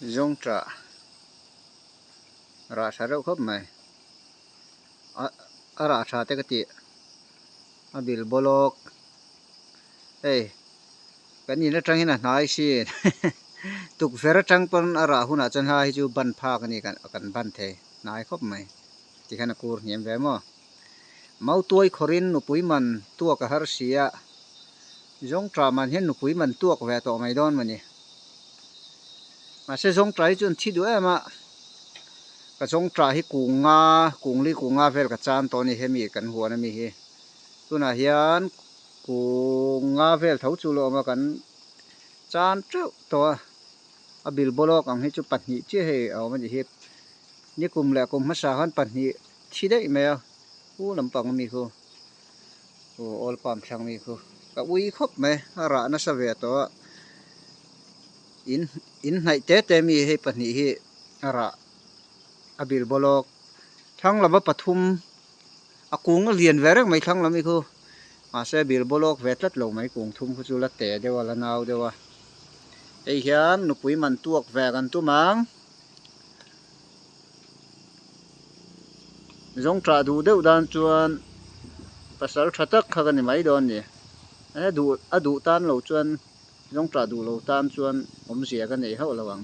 Dông trả ra sa rau khop mai ra sa te ka ti abil bolok hey kan ni na tangin na nai si tuk vera tang pon ara huna chan ha hi chu ban pha ka ni kan ban the nai khop mai ti khana kur niam ve mo mau tuai khorin nu pui man tua ka har sia dông trả man hen nu pui man tuak ve to mai don mani mà sẽ dông trái chun thi đuôi mà cái dông trái hi cùng li cùng nga về cái chan to này hemi kan huan na mi hi tu na hian cùng nga về thấu chu lo mà kan chan trâu to a bil bolok ang hi chu pat ni che he aw ma hi ni kum le kum ma sa han pat ni thi dei me u lam pang mi khu o ol pam thang mi khu ka ui khop me ra na sa ve to in nai te mi he pani hi ara abil bolok thang lama pathum akung lian verek mai thang lami khu ma se bil bolok vetlat lo mai kung thum khu chu la te dewa la naw dewa ei hian nu pui man tuak ve kan tu mang zong tra du deuh dan chuan pasal thatak kha kan mai don ni adu tan lo chuan dong tra du lo tan chuan om sia kan nei ho lawang